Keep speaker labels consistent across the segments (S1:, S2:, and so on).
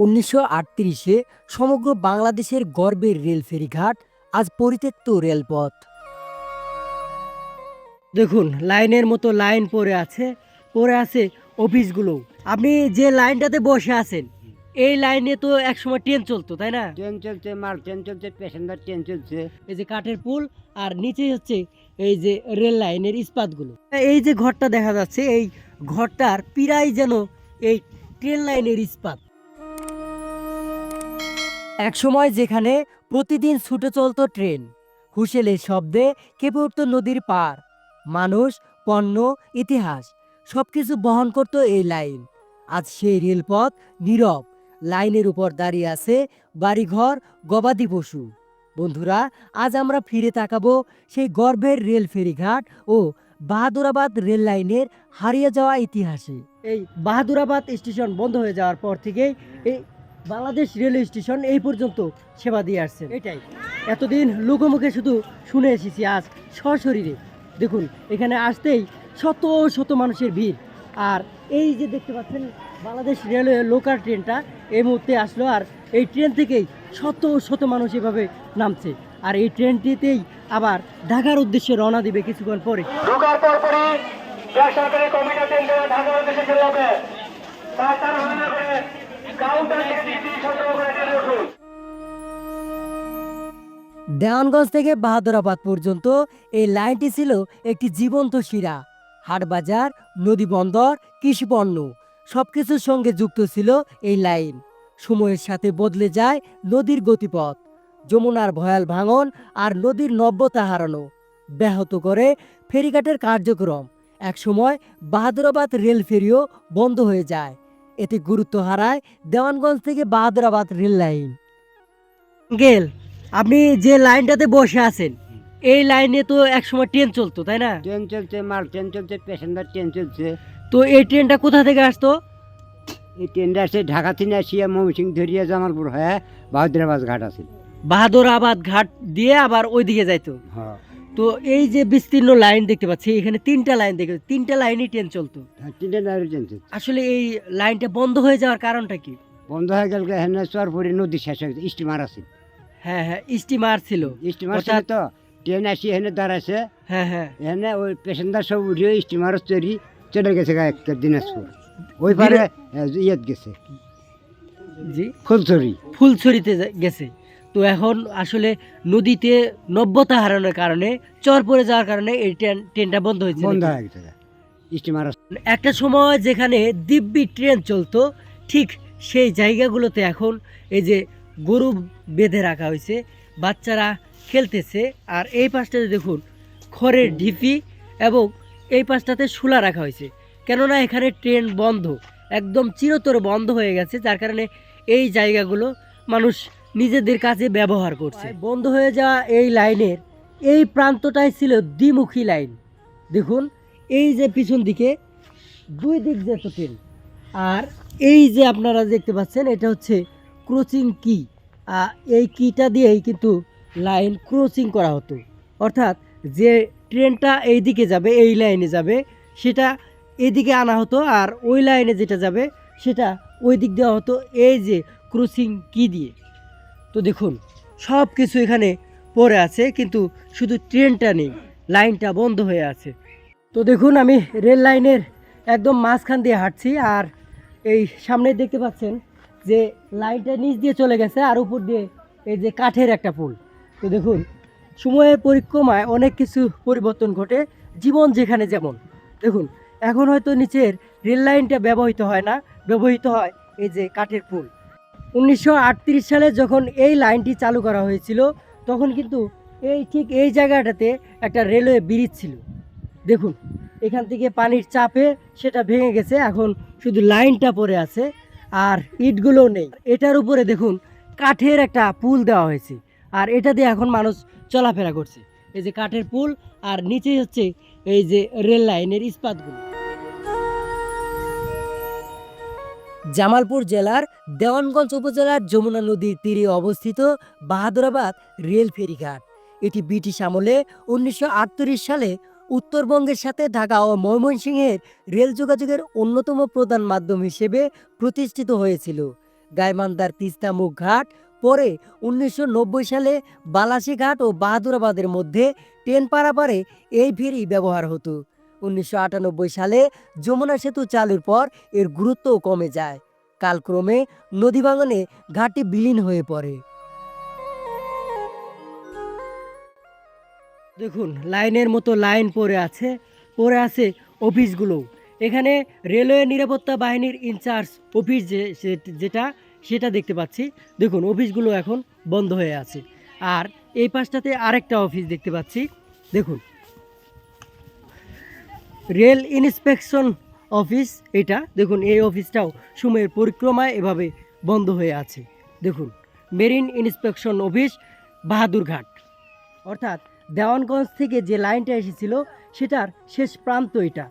S1: 1938-এ সমগ্র বাংলাদেশের গর্বের রেল ফেরিঘাট আজ পরিত্যক্ত রেলপথ। দেখুন লাইনের মতো লাইন পড়ে আছে অফিসগুলো। আপনি যে লাইনটাতে বসে আছেন এই লাইনে তো একসময় ট্রেন চলতো, তাই না?
S2: ট্রেন চলছে, মাল ট্রেন চলছে, প্যাসেঞ্জার ট্রেন চলছে।
S1: এই যে কাঠের পুল আর নিচেই হচ্ছে এই যে রেল লাইনের ইস্পাতগুলো। এই যে ঘরটা দেখা যাচ্ছে এই ঘরটার পিরাই যেন এই ট্রেন লাইনের ইস্পাত। এক সময় যেখানে প্রতিদিন ছুটে চলতো ট্রেন, হুইসেলের শব্দে কেঁপে উঠত নদীর পার, মানুষ, পণ্য, ইতিহাস সবকিছু বহন করত এই লাইন। আজ সেই রেলপথ নীরব, লাইনের উপর দাঁড়িয়ে আছে বাড়িঘর, গবাদি পশু। বন্ধুরা, আজ আমরা ফিরে তাকাবো সেই গর্বের রেল ফেরিঘাট ও বাহাদুরাবাদ রেল লাইনের হারিয়ে যাওয়া ইতিহাসে। এই বাহাদুরাবাদ স্টেশন বন্ধ হয়ে যাওয়ার পর থেকেই এই বাংলাদেশ রেলওয়ে স্টেশন এই পর্যন্ত সেবা দিয়ে আসছে। এটাই এতদিন লোকমুখে শুধু শুনে এসেছি, আজ সশরীরে দেখুন এখানে আসতেই শত শত মানুষের ভিড়। আর এই যে দেখতে পাচ্ছেন বাংলাদেশ রেলওয়ে লোকাল ট্রেনটা এই মুহূর্তে আসলো, আর এই ট্রেন থেকেই শত শত মানুষ এভাবে নামছে। আর এই ট্রেনটিতেই আবার ঢাকার উদ্দেশ্যে রওনা দিবে কিছুক্ষণ পরে।
S3: ঢোকার পরপরই বেসরকারি কমিটি কেন্দ্রে ঢাকার উদ্দেশ্যে চলে যাবে। তাড়াতাড়ি হয়ে করে কাউন্টার থেকে টিটি সংগ্রহ করে ট্রেনে উঠুন।
S1: দেওয়ানগঞ্জ থেকে বাহাদুরাবাদ পর্যন্ত এই লাইনটি ছিল একটি জীবন্ত শিরা। হাটবাজার, নদী বন্দর, কৃষিপণ্য সবকিছুর সঙ্গে যুক্ত ছিল এই লাইন। সময়ের সাথে বদলে যায় নদীর গতিপথ, যমুনার ভয়াল ভাঙন আর নদীর নব্যতা হারানো ব্যাহত করে ফেরিঘাটের কার্যক্রম। একসময় বাহাদুরাবাদ রেল ফেরিও বন্ধ হয়ে যায়। এতে গুরুত্ব হারায় দেওয়ানগঞ্জ থেকে বাহাদুরাবাদ রেল লাইন। গেল, আপনি যে লাইনটাতে বসে আছেন এই লাইনে তো একসময় ট্রেন চলতো, তাই না?
S2: ট্রেন চলছে, মাল ট্রেন চলছে, প্যাসেঞ্জার ট্রেন চলছে।
S1: তো এই ট্রেনটা কোথা থেকে আসতো?
S2: এই ট্রেনটা আসে ঢাকা থেকে আসিয়া ময়মনসিংহ ধরিয়া জামালপুর হয়ে বাহাদুরাবাদ ঘাট আছে।
S1: বাহাদুরাবাদ ঘাট দিয়ে আবার ওইদিকে যাইতো।
S2: হ্যাঁ,
S1: তো এই যে বিস্তীর্ণ লাইন দেখতে পাচ্ছি, এখানে তিনটা লাইন তিনটা লাইনই ট্রেন চলতো।
S2: তিনটে নারী ট্রেন চলছে।
S1: আসলে এই লাইনটা বন্ধ হয়ে যাওয়ার কারণটা কি?
S2: বন্ধ হয়ে গেল হেন চরপুরি নদী শেষ হয়ে গেছে, স্টিমার আছে।
S1: হ্যাঁ হ্যাঁ, স্টিমার ছিল।
S2: স্টিমার ছিল তো, ট্রেন আসি এখানে দাঁড়াইছে,
S1: হ্যাঁ হ্যাঁ,
S2: এখানে ওই প্যাসেঞ্জার সব উঠিয়ে স্টিমার চড়ি চলে গেছে একটা দিনাজপুর, ওই পারে ইয়েত গেছে
S1: জি,
S2: ফুলছড়ি।
S1: ফুলছড়িতে গেছে। তো এখন আসলে নদীতে নব্যতা হারানোর কারণে, চর পড়ে যাওয়ার কারণে এই ট্রেনটা বন্ধ হয়েছে।
S2: বন্ধ হয়ে গেছে স্টিমার।
S1: একটা সময় যেখানে দিব্যি ট্রেন চলতো, ঠিক সেই জায়গাগুলোতে এখন এই যে গরু বেঁধে রাখা হয়েছে, বাচ্চারা খেলতেছে। আর এই পাশটাতে দেখুন খড়ের ঢিপি এবং এই পাশটাতে শুলা রাখা হয়েছে। কেননা এখানে ট্রেন বন্ধ, একদম চিরতরে বন্ধ হয়ে গেছে, যার কারণে এই জায়গাগুলো মানুষ নিজেদের কাজে ব্যবহার করছে। বন্ধ হয়ে যাওয়া এই লাইনের এই প্রান্তটাই ছিল দ্বিমুখী লাইন। দেখুন এই যে পিছন দিকে দুই দিক যেত ট্রেন, আর এই যে আপনারা দেখতে পাচ্ছেন এটা হচ্ছে ক্রসিং কি। এই কিটা দিয়েই কিন্তু লাইন ক্রসিং করা হতো, অর্থাৎ যে ট্রেনটা এই দিকে যাবে, এই লাইনে যাবে, সেটা এদিকে আনা হতো, আর ওই লাইনে যেটা যাবে সেটা ওই দিক দেওয়া হতো এই যে ক্রসিং কি দিয়ে। তো দেখুন সব কিছু এখানে পড়ে আছে, কিন্তু শুধু ট্রেনটা নেই, লাইনটা বন্ধ হয়ে আছে। তো দেখুন আমি রেল লাইনের একদম মাঝখান দিয়ে হাঁটছি, আর এই সামনে দেখতে পাচ্ছেন যে লাইনটা নিচ দিয়ে চলে গেছে, আর উপর দিয়ে এই যে কাঠের একটা পুল। তো দেখুন সময়ের পরিক্রমায় অনেক কিছু পরিবর্তন ঘটে, জীবন যেখানে যেমন। দেখুন এখন হয়তো নিচের রেল লাইনটা ব্যবহৃত হয় না, ব্যবহৃত হয় এই যে কাঠের পুল। 1938 সালে যখন এই লাইনটি চালু করা হয়েছিল তখন কিন্তু ঠিক এই জায়গাটাতে একটা রেলওয়ে ব্রিজ ছিল। দেখুন এখান থেকে পানির চাপে সেটা ভেঙে গেছে, এখন শুধু লাইনটা পড়ে আছে আর ইটগুলোও নেই। এটার উপরে দেখুন কাঠের একটা পুল দেওয়া হয়েছে, আর এটা দিয়ে এখন মানুষ চলাফেরা করছে। এই যে কাঠের পুল, আর নিচেই হচ্ছে এই যে রেল লাইনের ইস্পাতগুলো। জামালপুর জেলার দেওয়ানগঞ্জ উপজেলার যমুনা নদীর তীরে অবস্থিত বাহাদুরাবাদ রেল ফেরিঘাট। এটি ব্রিটিশ আমলে 1938 সালে উত্তরবঙ্গের সাথে ঢাকা ও ময়মনসিংহের রেল যোগাযোগের অন্যতম প্রধান মাধ্যম হিসেবে প্রতিষ্ঠিত হয়েছিল। গাইবান্ধার তিস্তামুখ ঘাট, পরে 1990 সালে বালাসী ঘাট ও বাহাদুরাবাদের মধ্যে ট্রেন পারাপারে এই ফেরি ব্যবহার হতো। 1998 সালে যমুনা সেতু চালুর পর এর গুরুত্বও কমে যায়। কালক্রমে নদী ভাঙনে ঘাটটি বিলীন হয়ে পড়ে। দেখুন লাইনের মতো লাইন পড়ে আছে অফিসগুলো। এখানে রেলওয়ে নিরাপত্তা বাহিনীর ইনচার্জ অফিস সেটা দেখতে পাচ্ছি। দেখুন অফিসগুলো এখন বন্ধ হয়ে আছে। আর এই পাশটাতে আরেকটা অফিস দেখতে পাচ্ছি। দেখুন রেল ইন্সপেকশন অফিস এটা। দেখুন এই অফিসটাও সময়ের পরিক্রমায় এভাবে বন্ধ হয়ে আছে। দেখুন মেরিন ইন্সপেকশন অফিস বাহাদুরঘাট, অর্থাৎ দেওয়ানগঞ্জ থেকে যে লাইনটা এসেছিল সেটার শেষ প্রান্ত এটা।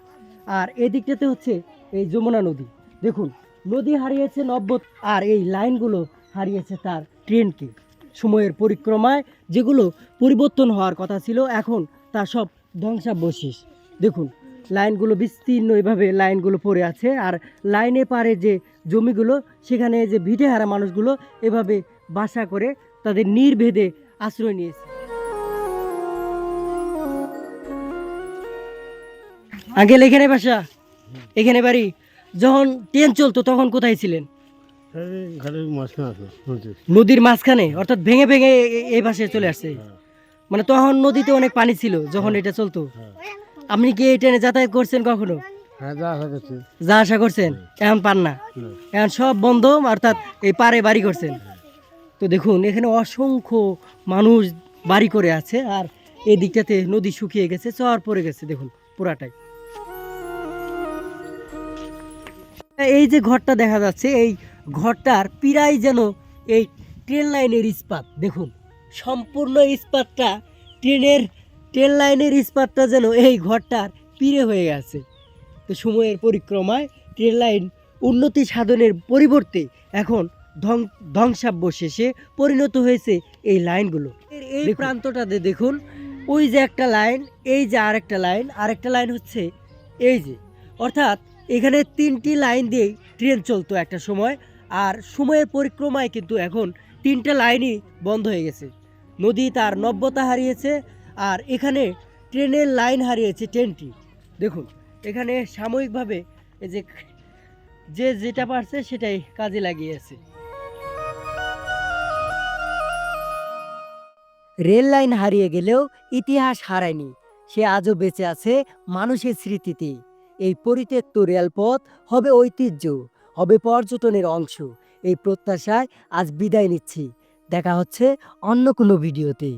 S1: আর এদিকটাতে হচ্ছে এই যমুনা নদী। দেখুন নদী হারিয়েছে নব্বত, আর এই লাইনগুলো হারিয়েছে তার ট্রেনকে। সময়ের পরিক্রমায় যেগুলো পরিবর্তন হওয়ার কথা ছিল এখন তা সব ধ্বংসাবশেষ। দেখুন লাইনগুলো বিস্তীর্ণ এভাবে লাইনগুলো পড়ে আছে। আর লাইনে পারে যে জমিগুলো সেখানে যে ভিটেহারা মানুষগুলো এভাবে বাসা করে তাদের নির্ভেদে আশ্রয় নিয়েছে। আঙ্কেল এখানে বাসা, এখানে বাড়ি। যখন ট্রেন চলতো তখন কোথায় ছিলেন? নদীর মাঝখানে, অর্থাৎ ভেঙে ভেঙে এই পাশে চলে আসছে। মানে তখন নদীতে অনেক পানি ছিল যখন এটা চলতো। আপনি কি এই ট্রেনে যাতায়াত করছেন কখনো? যা আশা করছেন, এখন পান না, এখন সব বন্ধ, অর্থাৎ এই পারে বাড়ি করছেন। তো দেখুন এখানে অসংখ্য মানুষ বাড়ি করে আছে। আর এই দিকটাতে নদী শুকিয়ে গেছে, চর পড়ে গেছে। দেখুন পুরাটাই। এই যে ঘরটা দেখা যাচ্ছে, এই ঘরটার পিরাই যেন এই ট্রেন লাইনের ইস্পাত। দেখুন সম্পূর্ণ ইস্পাতটা ট্রেন লাইনের ইস্পাতটা যেন এই ঘরটার পিরে হয়ে গেছে। তো সময়ের পরিক্রমায় ট্রেন লাইন উন্নতি সাধনের পরিবর্তে এখন ধ্বংসাবশেষে পরিণত হয়েছে এই লাইনগুলো। এই প্রান্তটাতে দেখুন ওই যে একটা লাইন, এই যে আরেকটা লাইন হচ্ছে এই যে, অর্থাৎ এখানে 3টি লাইন দিয়েই ট্রেন চলতো একটা সময়। আর সময়ের পরিক্রমায় কিন্তু এখন 3টে লাইনই বন্ধ হয়ে গেছে। নদী তার নব্যতা হারিয়েছে, আর এখানে ট্রেনের লাইন হারিয়েছে 10টি। দেখুন এখানে সাময়িকভাবে এই যে যেটা পারছে সেটাই কাজে লাগিয়েছে। রেল লাইন হারিয়ে গেলেও ইতিহাস হারায়নি, সে আজও বেঁচে আছে মানুষের স্মৃতিতে। এই পরিত্যক্ত রেলপথ হবে ঐতিহ্য, হবে পর্যটনের অংশ। এই প্রত্যাশায় আজ বিদায় নিচ্ছি। দেখা হচ্ছে অন্য কোনো ভিডিওতে।